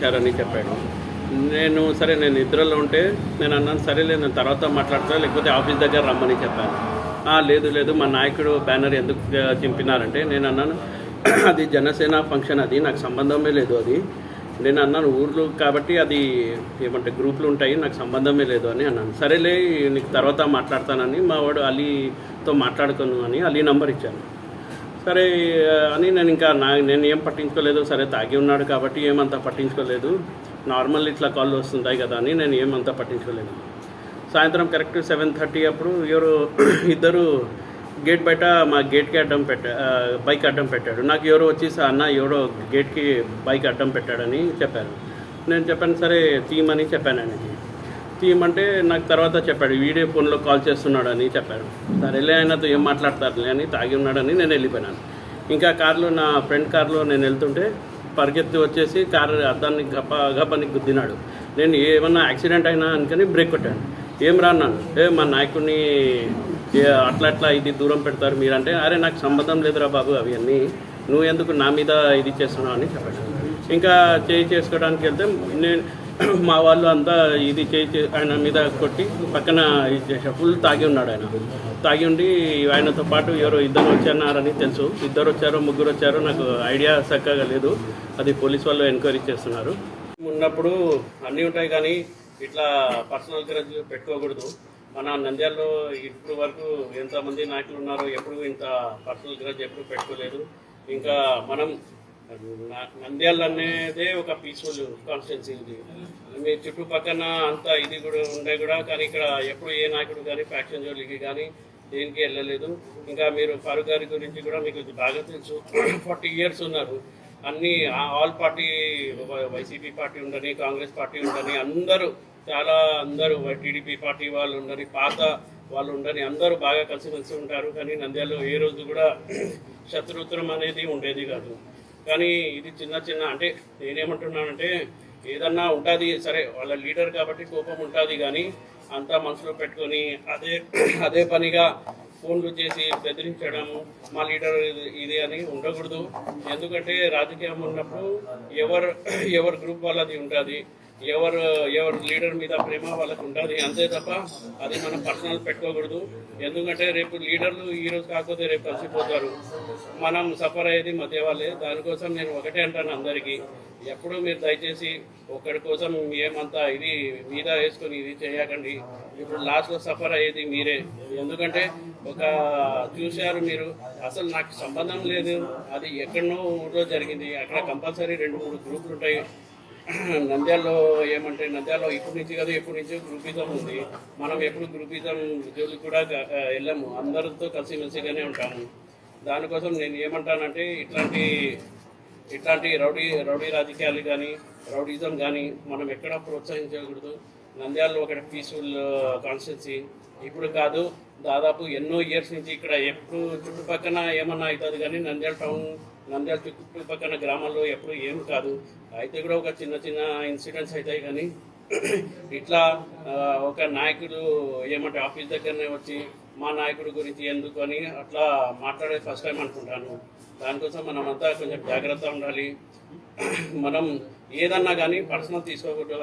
చేశారని చెప్పాడు. నేను నిద్రలో ఉంటే నేను అన్నాను, సరేలే నేను తర్వాత మాట్లాడతా, లేకపోతే ఆఫీస్ దగ్గర రమ్మని చెప్పాను. లేదు లేదు మా నాయకుడు బ్యానర్ ఎందుకు చింపినారంటే నేను అన్నాను, అది జనసేన ఫంక్షన్, అది నాకు సంబంధమే లేదు. అది నేను అన్నాను ఊర్లు కాబట్టి అది ఏమంటే గ్రూపులు ఉంటాయి, నాకు సంబంధమే లేదు అని అన్నాను. సరేలే నీకు తర్వాత మాట్లాడతానని మా వాడు అలీతో మాట్లాడుకోను అని అలీ నంబర్ ఇచ్చాను. సరే అని నేను ఏం పట్టించుకోలేదు. సరే తాగి ఉన్నాడు కాబట్టి ఏమంతా పట్టించుకోలేదు, నార్మల్ ఇట్లా కాల్ వస్తుంటాయి కదా అని నేను ఏమంతా పట్టించుకోలేదు. సాయంత్రం కరెక్ట్ 7:30 అప్పుడు ఇద్దరు గేట్ బయట మా గేట్కి బైక్ అడ్డం పెట్టాడు. నాకు ఎవరో వచ్చేసి అన్న ఎవరో గేట్కి బైక్ అడ్డం పెట్టాడని చెప్పారు. నేను చెప్పాను సరే తీయమని చెప్పాను ఆయనకి. తీయమంటే నాకు తర్వాత చెప్పాడు వీడియో ఫోన్లో కాల్ చేస్తున్నాడు అని చెప్పాడు. సరేలే ఆయనతో ఏం మాట్లాడతారులే అని తాగి ఉన్నాడని నేను వెళ్ళిపోయినాను. ఇంకా కార్లో నా ఫ్రెండ్ కార్లో నేను వెళ్తుంటే పరిగెత్తి వచ్చేసి కారు అద్దాన్ని గప్పని గుద్దినాడు. నేను ఏమన్నా యాక్సిడెంట్ అయినా అనుకుని బ్రేక్ కొట్టాను. ఏం రాన్నాను, మా నాయకుడిని అట్లా ఇది దూరం పెడతారు మీరంటే, అరే నాకు సంబంధం లేదురా బాబు అవన్నీ, నువ్వు ఎందుకు నా మీద ఇది చేస్తున్నావు అని చెప్పాడు. ఇంకా చేసుకోవడానికి వెళ్తే నేను మా వాళ్ళు అంతా ఇది ఆయన మీద కొట్టి పక్కన ఫుల్ తాగి ఉన్నాడు. ఆయన తాగి ఉండి ఆయనతో పాటు ఎవరో ఇద్దరు వచ్చారని తెలుసు. ఇద్దరు వచ్చారో ముగ్గురు వచ్చారో నాకు ఐడియా చక్కగా లేదు, అది పోలీస్ వాళ్ళు ఎంక్వైరీ చేస్తున్నారు. ఉన్నప్పుడు అన్నీ ఉంటాయి కానీ ఇట్లా పర్సనల్ గ్రడ్జ్ పెట్టుకోకూడదు. మన నంద్యాలలో ఇప్పుడు వరకు ఎంతమంది నాయకులు ఉన్నారో ఎప్పుడు ఇంత పర్సనల్ గ్రడ్జ్ ఎప్పుడు పెట్టుకోలేదు. ఇంకా మనం నంద్యాల అనేదే ఒక పీస్ఫుల్ కాన్స్టిట్యున్సీ. ఇది మీ చుట్టుపక్కన అంతా ఇది కూడా ఉండే కూడా, కానీ ఇక్కడ ఎప్పుడు ఏ నాయకుడు కానీ ఫ్యాక్షన్ జోలికి కానీ దేనికి వెళ్ళలేదు. ఇంకా మీరు ఫారూక్ గారి గురించి కూడా మీకు బాగా తెలుసు, 40 years ఉన్నారు. అన్నీ ఆల్ పార్టీ, వైసీపీ పార్టీ ఉండని, కాంగ్రెస్ పార్టీ ఉండని, అందరూ టీడీపీ పార్టీ వాళ్ళు ఉండని, పాత వాళ్ళు ఉండని, అందరూ బాగా కలిసిమెలిసి ఉంటారు. కానీ నంద్యాలలో ఏ రోజు కూడా శత్రుత్వం అనేది ఉండేది కాదు. కానీ ఇది చిన్న అంటే నేనేమంటున్నానంటే ఏదన్నా ఉంటుంది సరే, వాళ్ళ లీడర్ కాబట్టి కోపం ఉంటుంది, కానీ అంతా మనసులో పెట్టుకొని అదే పనిగా ఫోన్లు చేసి బెదిరించడం, మా లీడర్ ఇది అని ఉండకూడదు. ఎందుకంటే రాజకీయం ఉన్నప్పుడు ఎవరు గ్రూప్ వాళ్ళది ఉంటుంది, ఎవరు లీడర్ మీద ప్రేమ వాళ్ళకి ఉంటుంది, అంతే తప్ప అది మనం పర్సనల్ పెట్టుకోకూడదు. ఎందుకంటే రేపు లీడర్లు ఈరోజు కాకపోతే రేపు కలిసిపోతారు, మనం సఫర్ అయ్యేది మధ్య వాళ్ళే. దానికోసం నేను ఒకటే అంటాను అందరికీ, ఎప్పుడు మీరు దయచేసి ఒకరి కోసం ఏమంతా ఇది మీద వేసుకొని ఇది చేయకండి. ఇప్పుడు లాస్ట్లో సఫర్ అయ్యేది మీరే. ఎందుకంటే చూశారు మీరు, అసలు నాకు సంబంధం లేదు, అది ఎక్కడనో ఊళ్ళో జరిగింది. అక్కడ కంపల్సరీ 2-3 గ్రూపులు ఉంటాయి. నంద్యాలలో నంద్యాలలో ఇప్పటి నుంచి కదా ఎప్పటి నుంచో గ్రూపిజం ఉంది. మనం ఎప్పుడు గ్రూపిజం జోలికి కూడా వెళ్ళాము, అందరితో కలిసిమెలిసిగానే ఉంటాము. దానికోసం నేను ఏమంటానంటే ఇట్లాంటి రౌడీ రాజకీయాలు కానీ రౌడీజం కానీ మనం ఎక్కడ ప్రోత్సహించకూడదు. నంద్యాలలో ఒక పీస్ఫుల్ కాన్స్టిట్యున్సీ, ఇప్పుడు కాదు దాదాపు ఎన్నో ఇయర్స్ నుంచి ఇక్కడ ఎప్పుడు చుట్టుపక్కల ఏమన్నా అవుతుంది, కానీ నంద్యాల చుట్టుపక్కల గ్రామాల్లో ఎప్పుడు ఏం కాదు. అయితే కూడా ఒక చిన్న ఇన్సిడెంట్స్ అవుతాయి, కానీ ఇట్లా ఒక నాయకుడు ఆఫీస్ దగ్గరనే వచ్చి మా నాయకుడి గురించి ఎందుకు అని అట్లా మాట్లాడే ఫస్ట్ టైం అనుకుంటాను. దానికోసం మనమంతా కొంచెం జాగ్రత్త ఉండాలి. మనం ఏదన్నా కానీ పర్సనల్ తీసుకోకూడదు.